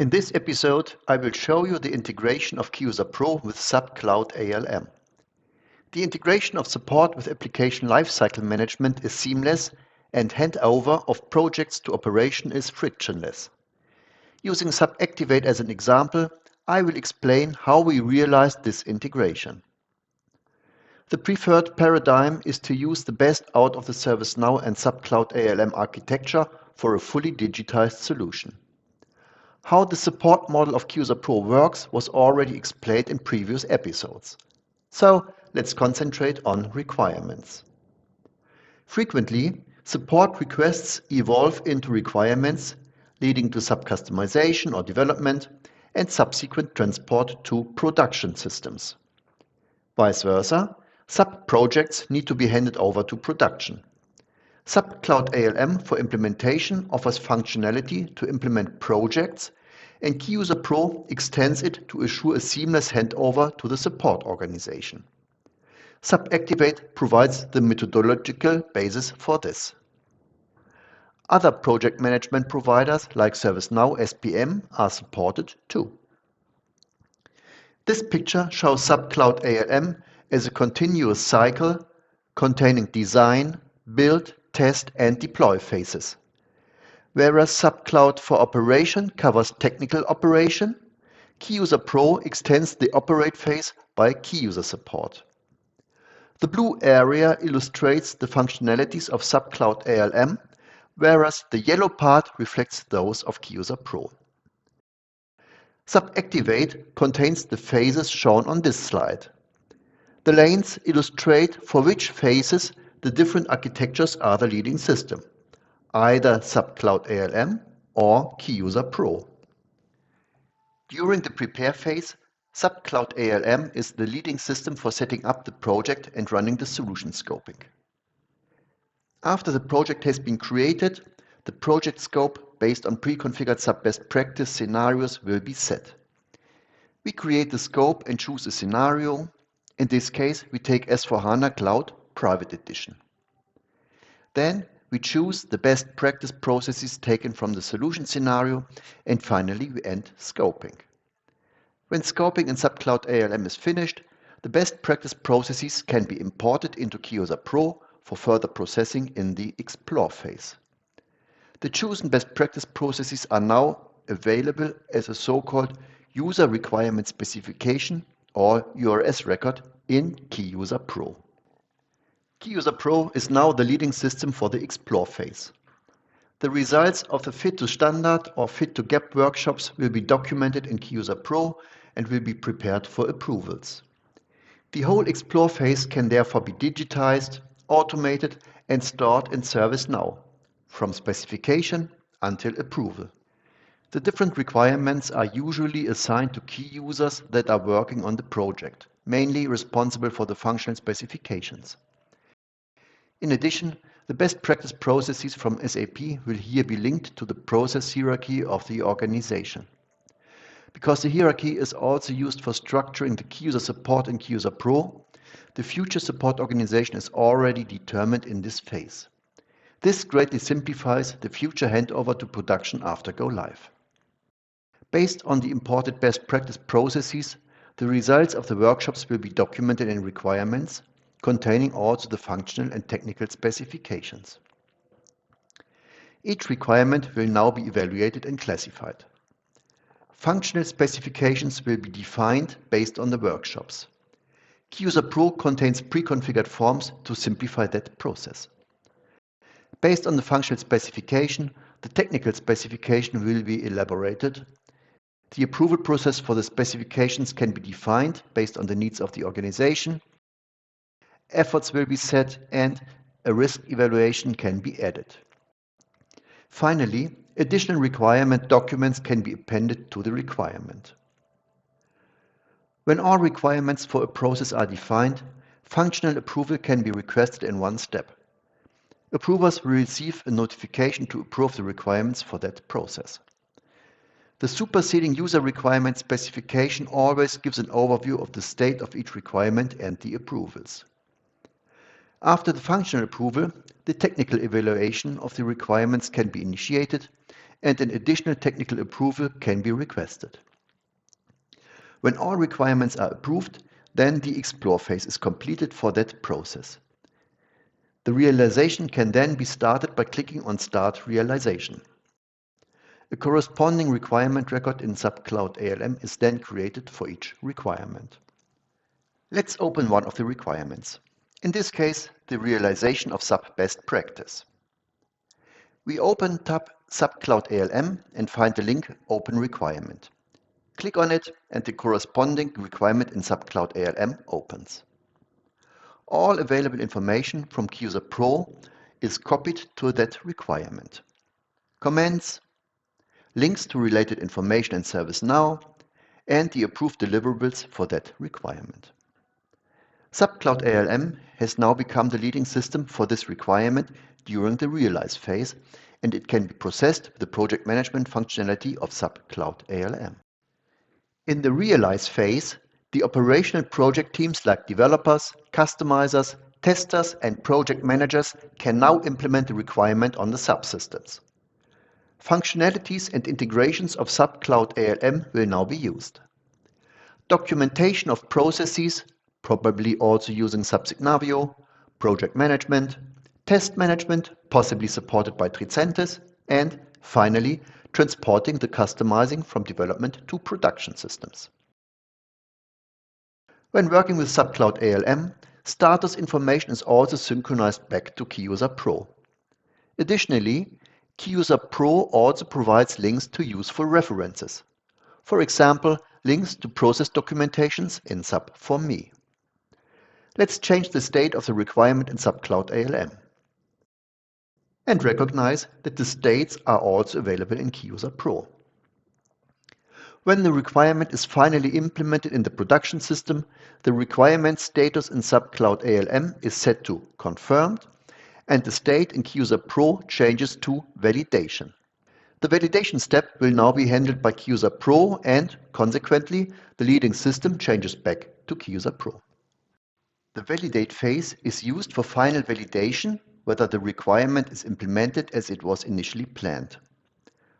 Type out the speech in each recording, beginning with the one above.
In this episode, I will show you the integration of KeyUser Pro with SAP Cloud ALM. The integration of support with Application Lifecycle Management is seamless and handover of projects to operation is frictionless. Using SAP Activate as an example, I will explain how we realize this integration. The preferred paradigm is to use the best out of the ServiceNow and SAP Cloud ALM architecture for a fully digitized solution. How the support model of KeyUser Pro works was already explained in previous episodes. So let's concentrate on requirements. Frequently, support requests evolve into requirements, leading to sub-customization or development and subsequent transport to production systems. Vice versa, sub-projects need to be handed over to production. SAP Cloud ALM for implementation offers functionality to implement projects, and KeyUser Pro extends it to assure a seamless handover to the support organization. SAP Activate provides the methodological basis for this. Other project management providers like ServiceNow SPM are supported too. This picture shows SAP Cloud ALM as a continuous cycle containing design, build, test and deploy phases. Whereas SAP Cloud for Operation covers technical operation, KeyUser Pro extends the operate phase by key user support. The blue area illustrates the functionalities of SAP Cloud ALM, whereas the yellow part reflects those of KeyUser Pro. SAP Activate contains the phases shown on this slide. The lanes illustrate for which phases the different architectures are the leading system, either SAP Cloud ALM or KeyUser Pro. During the prepare phase, SAP Cloud ALM is the leading system for setting up the project and running the solution scoping. After the project has been created, the project scope based on pre-configured SAP best practice scenarios will be set. We create the scope and choose a scenario. In this case, we take S/4HANA Cloud Private Edition. Then we choose the best practice processes taken from the solution scenario, and finally we end scoping. When scoping in SAP Cloud ALM is finished, the best practice processes can be imported into KeyUser Pro for further processing in the explore phase. The chosen best practice processes are now available as a so-called user requirement specification or URS record in KeyUser Pro. KeyUser Pro is now the leading system for the explore phase. The results of the fit to standard or fit to gap workshops will be documented in KeyUser Pro and will be prepared for approvals. The whole explore phase can therefore be digitized, automated and stored in ServiceNow, from specification until approval. The different requirements are usually assigned to key users that are working on the project, mainly responsible for the functional specifications. In addition, the best practice processes from SAP will here be linked to the process hierarchy of the organization. Because the hierarchy is also used for structuring the key user support in KeyUser Pro, the future support organization is already determined in this phase. This greatly simplifies the future handover to production after go live. Based on the imported best practice processes, the results of the workshops will be documented in requirements, containing also the functional and technical specifications. Each requirement will now be evaluated and classified. Functional specifications will be defined based on the workshops. KeyUser Pro contains pre-configured forms to simplify that process. Based on the functional specification, the technical specification will be elaborated. The approval process for the specifications can be defined based on the needs of the organization. Efforts will be set and a risk evaluation can be added. Finally, additional requirement documents can be appended to the requirement. When all requirements for a process are defined, functional approval can be requested in one step. Approvers will receive a notification to approve the requirements for that process. The superseding user requirement specification always gives an overview of the state of each requirement and the approvals. After the functional approval, the technical evaluation of the requirements can be initiated and an additional technical approval can be requested. When all requirements are approved, then the Explore phase is completed for that process. The realization can then be started by clicking on Start Realization. A corresponding requirement record in SAP Cloud ALM is then created for each requirement. Let's open one of the requirements. In this case, the realization of SAP Best Practice. We open tab SAP Cloud ALM and find the link Open Requirement. Click on it and the corresponding requirement in SAP Cloud ALM opens. All available information from KeyUser Pro is copied to that requirement. Comments, links to related information in ServiceNow, and the approved deliverables for that requirement. SAP Cloud ALM has now become the leading system for this requirement during the Realize phase, and it can be processed with the project management functionality of SAP Cloud ALM. In the Realize phase, the operational project teams like developers, customizers, testers, and project managers can now implement the requirement on the subsystems. Functionalities and integrations of SAP Cloud ALM will now be used. Documentation of processes, probably also using SAP Signavio, project management, test management, possibly supported by Tricentis, and finally, transporting the customizing from development to production systems. When working with SAP Cloud ALM, status information is also synchronized back to KeyUser Pro. Additionally, KeyUser Pro also provides links to useful references. For example, links to process documentations in SAP for me. Let's change the state of the requirement in SAP Cloud ALM. And recognize that the states are also available in KeyUser Pro. When the requirement is finally implemented in the production system, the requirement status in SAP Cloud ALM is set to Confirmed, and the state in KeyUser Pro changes to Validation. The validation step will now be handled by KeyUser Pro, and consequently, the leading system changes back to KeyUser Pro. The Validate phase is used for final validation whether the requirement is implemented as it was initially planned.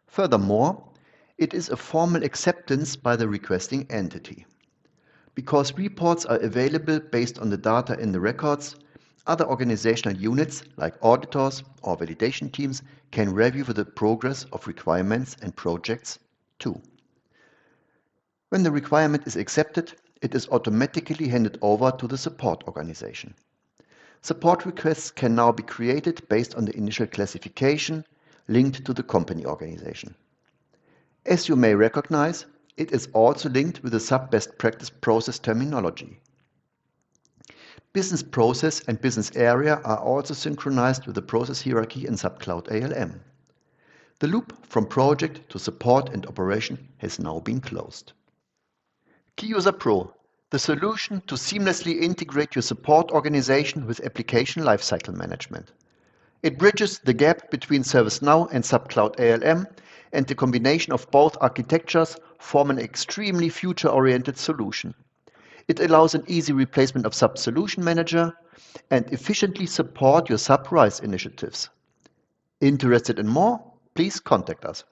Furthermore, it is a formal acceptance by the requesting entity. Because reports are available based on the data in the records, other organizational units like auditors or validation teams can review the progress of requirements and projects too. When the requirement is accepted, it is automatically handed over to the support organization. Support requests can now be created based on the initial classification linked to the company organization. As you may recognize, it is also linked with the SAP Best Practice process terminology. Business process and business area are also synchronized with the process hierarchy in SAP Cloud ALM. The loop from project to support and operation has now been closed. KeyUser Pro, the solution to seamlessly integrate your support organization with Application Lifecycle Management. It bridges the gap between ServiceNow and SAP Cloud ALM, and the combination of both architectures form an extremely future-oriented solution. It allows an easy replacement of SAP Solution Manager and efficiently support your SAP Rise initiatives. Interested in more? Please contact us.